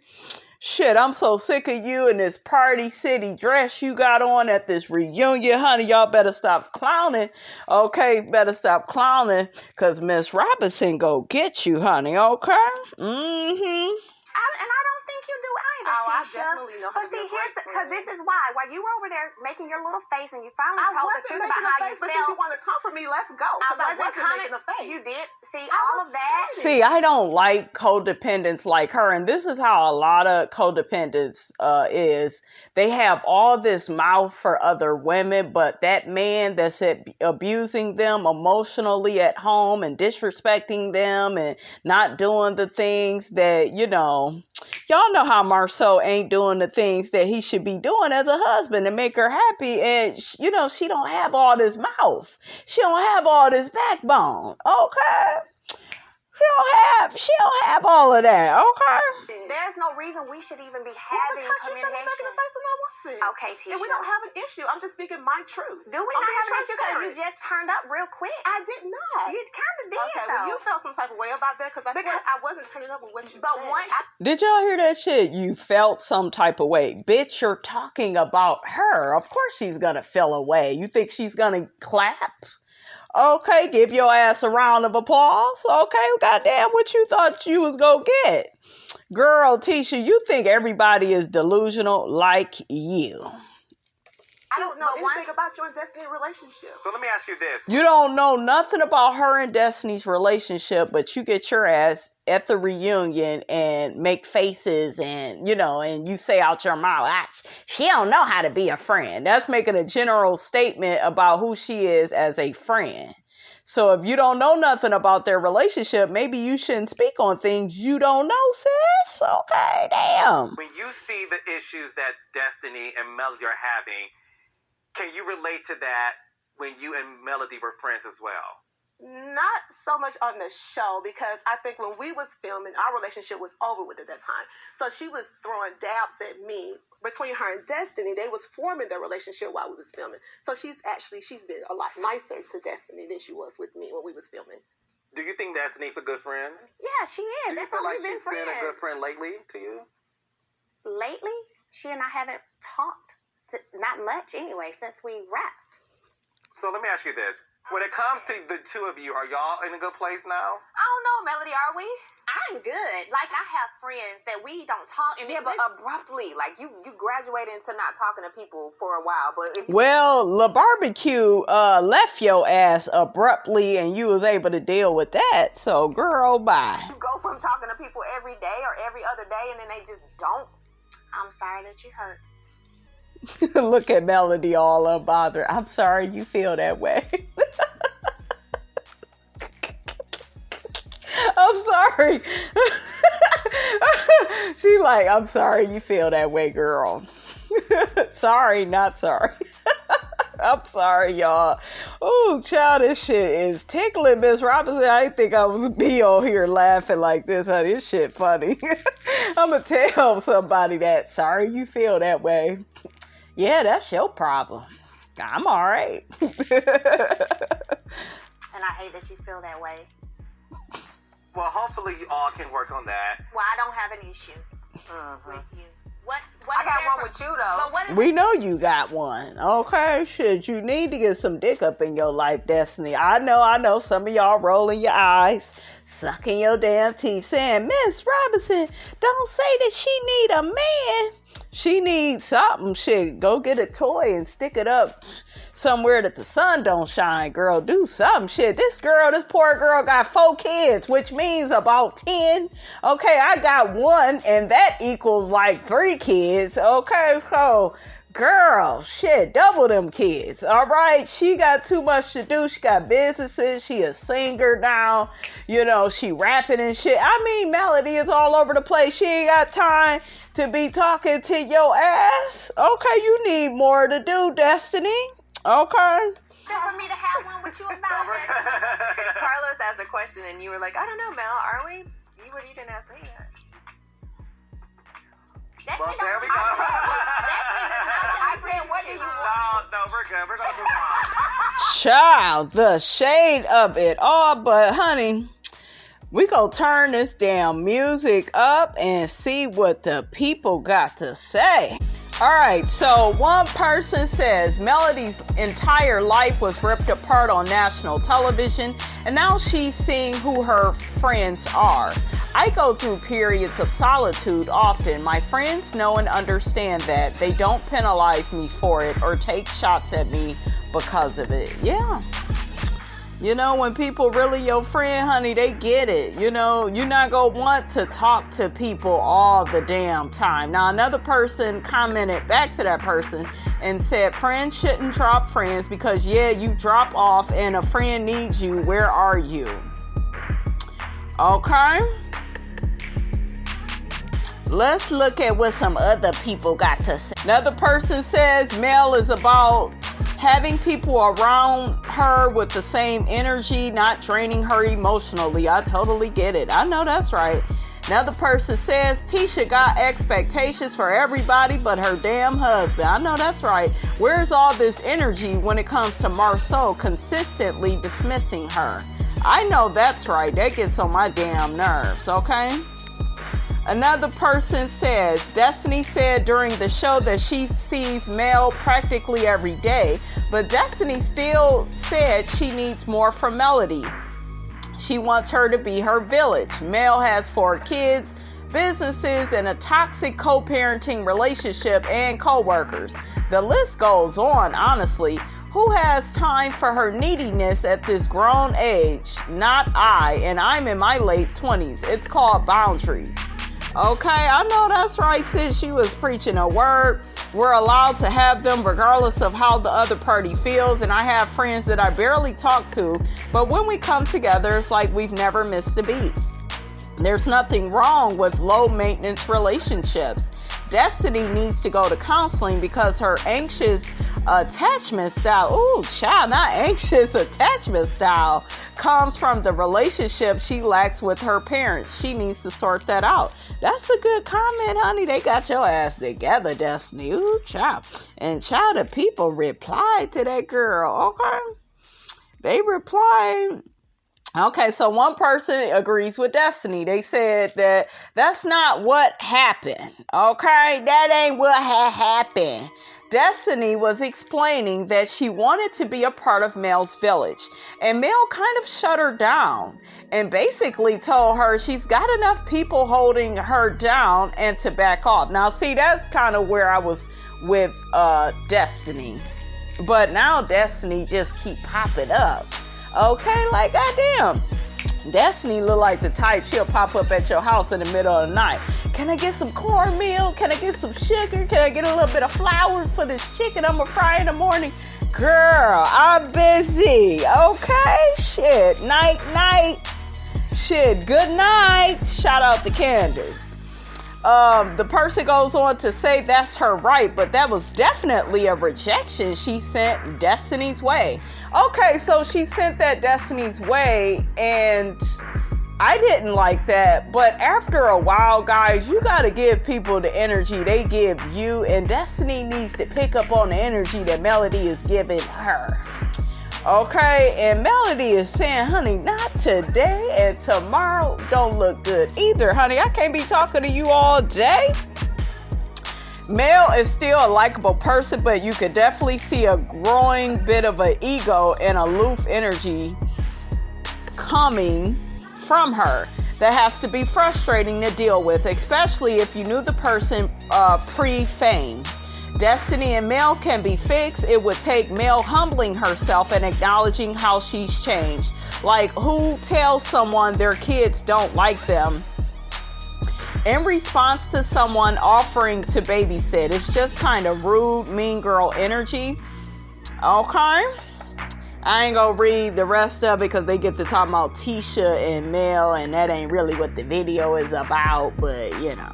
Shit, I'm so sick of you in this Party City dress you got on at this reunion, honey. Y'all better stop clowning. Okay, better stop clowning, because Miss Robinson go get you, honey, okay? And I don't think you do either, Tisha. I definitely know how But to see, be a great because this is why. While you were over there making your little face and you finally I told the wasn't truth making about a how face, you but since you felt. want to comfort me, let's go. Because I wasn't making a face. You did. See, I all was of that. See, I don't like codependents like her, and this is how a lot of codependents is. They have all this mouth for other women, but that man that's abusing them emotionally at home and disrespecting them and not doing the things that, y'all know how Marceau ain't doing the things that he should be doing as a husband to make her happy, and she don't have all this mouth. She don't have all this backbone, okay? She don't have all of that, okay? There's no reason we should even be having Because you said I'm making communication. a face and I wasn't. Okay, Tisha. And we don't have an issue. I'm just speaking my truth. Do we not have an issue because you just turned up real quick? I did not. You kind of did, Okay, though. well, you felt some type of way about that because I swear I wasn't turning up with what you But said. once Did y'all hear that shit? You felt some type of way. Bitch, you're talking about her. Of course she's gonna feel a way. You think she's gonna clap? Okay, give your ass a round of applause. Okay, goddamn, what you thought you was gonna get? Girl, Tisha, you think everybody is delusional like you. I don't know anything about your and Destiny relationship. So let me ask you this. You don't know nothing about her and Destiny's relationship, but you get your ass at the reunion and make faces and, and you say out your mouth, she don't know how to be a friend. That's making a general statement about who she is as a friend. So if you don't know nothing about their relationship, maybe you shouldn't speak on things you don't know, sis. Okay, damn. When you see the issues that Destiny and Melody are having, can you relate to that when you and Melody were friends as well? Not so much on the show because I think when we was filming, our relationship was over with at that time. So she was throwing dabs at me. Between her and Destiny, they was forming their relationship while we was filming. So she's been a lot nicer to Destiny than she was with me when we was filming. Do you think Destiny's a good friend? Yeah, she is. Do you That's feel why like we've been she's been a friends. good friend lately to you? Lately, she and I haven't talked not much anyway since we wrapped. So let me ask you this. When it comes to the two of you, are y'all in a good place now? I don't know, Melody, are we? I'm good. Like, I have friends that we don't talk. Yeah, but abruptly, like you graduated into not talking to people for a while. But if Well, La Barbecue left your ass abruptly and you was able to deal with that. So, girl, bye. you go from talking to people every day or every other day and then they just don't, I'm sorry that you hurt. Look at Melody all unbothered. I'm sorry you feel that way. I'm sorry. She like, I'm sorry you feel that way, girl. Sorry, not sorry. I'm sorry, y'all. Oh, child, this shit is tickling, Miss Robinson. I didn't think I was be on here laughing like this, honey. This shit funny. I'm going to tell somebody that. Sorry you feel that way. Yeah, that's your problem. I'm all right. And I hate that you feel that way. Well, hopefully you all can work on that. Well, I don't have an issue with you. What I is got there one for- with you though. But what is We know you got one. Okay, shit. You need to get some dick up in your life, Destiny. I know. Some of y'all rolling your eyes, sucking your damn teeth, saying, Miss Robinson, don't say that she need a man. She needs something. Shit, go get a toy and stick it up somewhere that the sun don't shine, girl. Do something. Shit, this poor girl got 4 kids, which means about 10. Okay, I got 1, and that equals like 3 kids. Okay, so girl, shit, double them kids. All right, she got too much to do. She got businesses. She a singer now. She rapping and shit. I mean, Melody is all over the place. She ain't got time to be talking to your ass. Okay, you need more to do, Destiny. Okay. for me to have one with you about this? Carlos asked a question and you were like, I don't know, Mel, are we? You didn't ask me yet. Well, there we go. I said, what do you want? No, we're good. We're going to move on. Child, the shade of it all. But, honey, we gonna turn this damn music up and see what the people got to say. All right, so one person says Melody's entire life was ripped apart on national television, and now she's seeing who her friends are. I go through periods of solitude often. My friends know and understand that. They don't penalize me for it or take shots at me because of it. Yeah. You know, when people really your friend, honey, they get it. You know, you're not going to want to talk to people all the damn time. Now, another person commented back to that person and said, friends shouldn't drop friends because, yeah, you drop off and a friend needs you. Where are you? Okay. Let's look at what some other people got to say. Another person says Mel is about having people around her with the same energy, not draining her emotionally. I totally get it. I know that's right. Another person says Tisha got expectations for everybody but her damn husband. I know that's right. Where's all this energy when it comes to Marceau consistently dismissing her? I know that's right. That gets on my damn nerves, okay? Another person says, Destiny said during the show that she sees Mel practically every day, but Destiny still said she needs more from Melody. She wants her to be her village. Mel has 4 kids, businesses, and a toxic co-parenting relationship and co-workers. The list goes on, honestly. Who has time for her neediness at this grown age? Not I, and I'm in my late 20s. It's called boundaries. Okay, I know that's right, sis. She was preaching a word. We're allowed to have them regardless of how the other party feels. And I have friends that I barely talk to, but when we come together, it's like we've never missed a beat. There's nothing wrong with low maintenance relationships. Destiny needs to go to counseling because her anxious attachment style, not anxious attachment style, comes from the relationship she lacks with her parents. She needs to sort that out. That's a good comment, honey. They got your ass together, Destiny. Ooh, child. And child, the people replied to that girl, okay? They replied. Okay, so one person agrees with Destiny. They said that that's not what happened. Okay, that ain't what had happened. Destiny was explaining that she wanted to be a part of Mel's village, and Mel kind of shut her down and basically told her she's got enough people holding her down and to back off. Now, see, that's kind of where I was with Destiny, but now Destiny just keep popping up. Okay, like goddamn, Destiny look like the type she'll pop up at your house in the middle of the night. Can I get some cornmeal? Can I get some sugar? Can I get a little bit of flour for this chicken I'm gonna fry in the morning? Girl, I'm busy. Okay, shit. Night. Shit, good night. Shout out to Candace. The person goes on to say that's her right, but that was definitely a rejection she sent Destiny's way. Okay, so she sent that Destiny's way, and I didn't like that. But after a while, guys, you got to give people the energy they give you, and Destiny needs to pick up on the energy that Melody is giving her. Okay, and Melody is saying, honey, not today, and tomorrow don't look good either, honey. I can't be talking to you all day. Mel is still a likable person, but you could definitely see a growing bit of an ego and aloof energy coming from her that has to be frustrating to deal with, especially if you knew the person pre-fame. Destiny and Mel can be fixed. It would take Mel humbling herself and acknowledging how she's changed. Like, who tells someone their kids don't like them in response to someone offering to babysit? It's just kind of rude, mean girl energy. Okay? I ain't gonna read the rest of it because they get to talking about Tisha and Mel, and that ain't really what the video is about, but you know.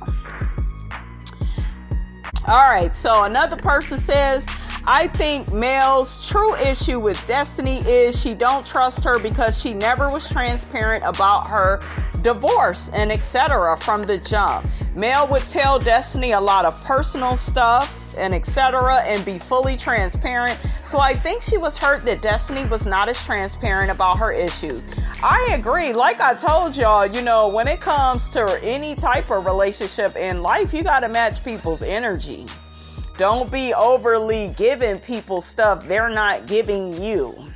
Alright, so another person says, I think Mel's true issue with Destiny is she don't trust her because she never was transparent about her divorce and etc. from the jump. Mel would tell Destiny a lot of personal stuff and etc. and be fully transparent. So I think she was hurt that Destiny was not as transparent about her issues. I agree. Like I told y'all, you know, when it comes to any type of relationship in life, you got to match people's energy. Don't be overly giving people stuff they're not giving you.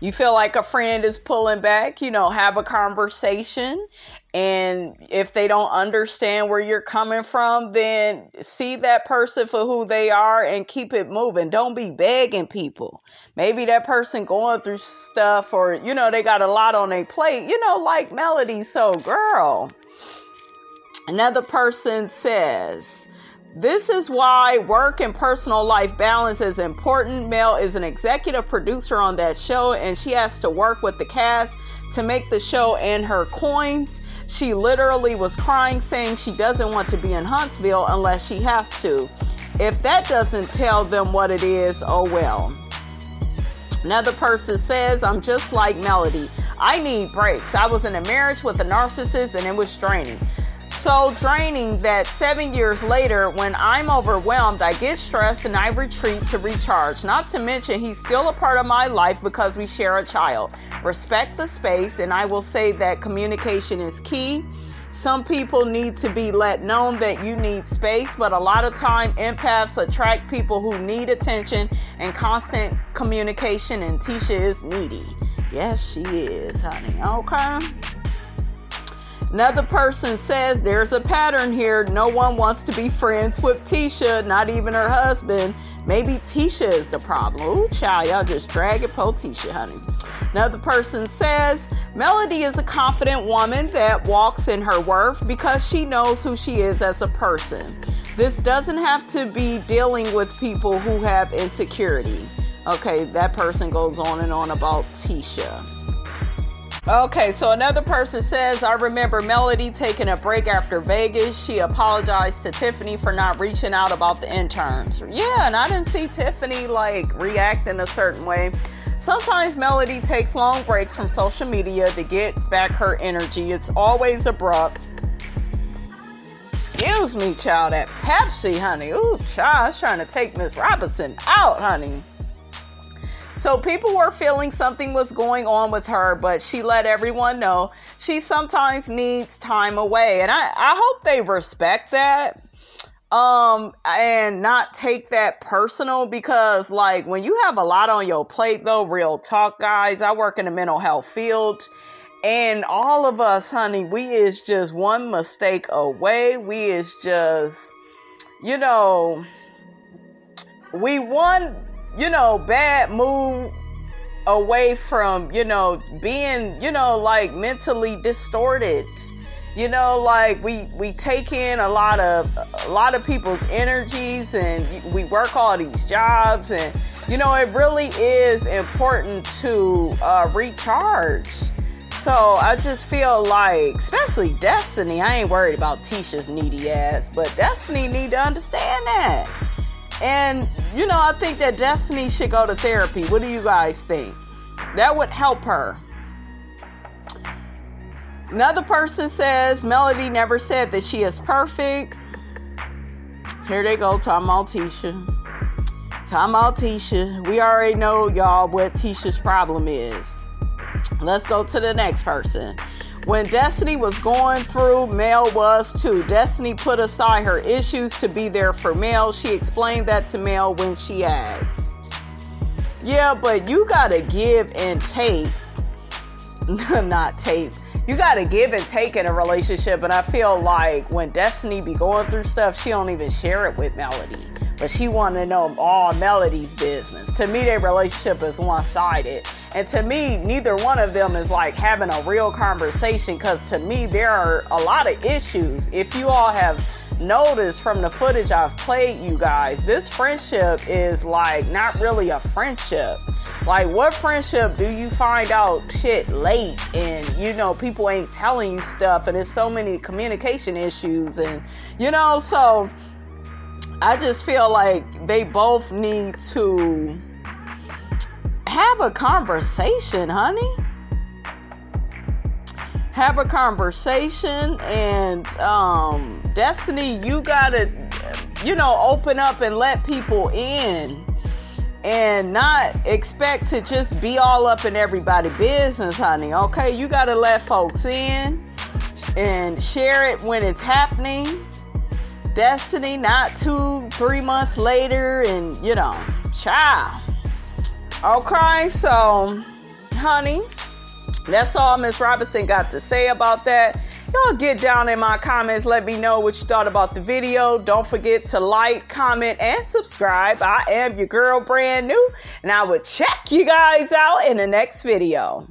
You feel like a friend is pulling back, you know, have a conversation And if they don't understand where you're coming from, then see that person for who they are and keep it moving. Don't be begging people. Maybe that person going through stuff, or, you know, they got a lot on their plate, you know, like Melody. So, girl. Another person says, this is why work and personal life balance is important. Mel is an executive producer on that show, and she has to work with the cast to make the show and her coins. She literally was crying, saying she doesn't want to be in Huntsville unless she has to. If that doesn't tell them what it is, oh well. Another person says, I'm just like Melody. I need breaks. I was in a marriage with a narcissist and it was draining. So draining that 7 years later, when I'm overwhelmed, I get stressed and I retreat to recharge. Not to mention, he's still a part of my life because we share a child. Respect the space, and I will say that communication is key. Some people need to be let know that you need space, but a lot of time empaths attract people who need attention and constant communication, and Tisha is needy. Yes, she is, honey. Okay. Another person says there's a pattern here. No one wants to be friends with Tisha, not even her husband. Maybe Tisha is the problem. Ooh, child, y'all just drag it po Tisha, honey. Another person says Melody is a confident woman that walks in her worth because she knows who she is as a person. This doesn't have to be dealing with people who have insecurity. Okay, that person goes on and on about Tisha. Okay, so another person says, I remember Melody taking a break after Vegas. She apologized to Tiffany for not reaching out about the interns. Yeah, and I didn't see Tiffany react in a certain way. Sometimes Melody takes long breaks from social media to get back her energy. It's always abrupt. Excuse me, child, that Pepsi, honey. Ooh, child, I was trying to take Miss Robinson out, honey. So people were feeling something was going on with her, but she let everyone know she sometimes needs time away. And I hope they respect that. And not take that personal, because when you have a lot on your plate, though, real talk, guys, I work in the mental health field, and all of us, honey, we is just one mistake away. We is just, we one, bad move away from, being, mentally distorted. We take in a lot of people's energies, and we work all these jobs, and it really is important to recharge. So I just feel like, especially Destiny, I ain't worried about Tisha's needy ass, but Destiny need to understand that. And I think that Destiny should go to therapy. What do you guys think? That would help her. Another person says Melody never said that she is perfect. Here they go, talking about Tisha. We already know, y'all, what Tisha's problem is. Let's go to the next person. When Destiny was going through, Mel was too. Destiny put aside her issues to be there for Mel. She explained that to Mel when she asked. Yeah, but you gotta give and take. Not tape. You gotta give and take in a relationship, and I feel like when Destiny be going through stuff, she don't even share it with Melody, but she want to know all Melody's business. To me, their relationship is one-sided, and to me, neither one of them is having a real conversation, because to me, there are a lot of issues. If you all have noticed from the footage I've played you guys, this friendship is not really a friendship. What friendship do you find out shit late, and people ain't telling you stuff, and there's so many communication issues, and so I just feel like they both need to have a conversation, honey. Have a conversation, and Destiny, you gotta open up and let people in, and not expect to just be all up in everybody's business, honey. Okay, you gotta let folks in and share it when it's happening. Destiny, not 2-3 months later, and child. Okay, so honey, that's all Miss Robinson got to say about that. Y'all get down in my comments. Let me know what you thought about the video. Don't forget to like, comment, and subscribe. I am your girl, brand new, and I will check you guys out in the next video.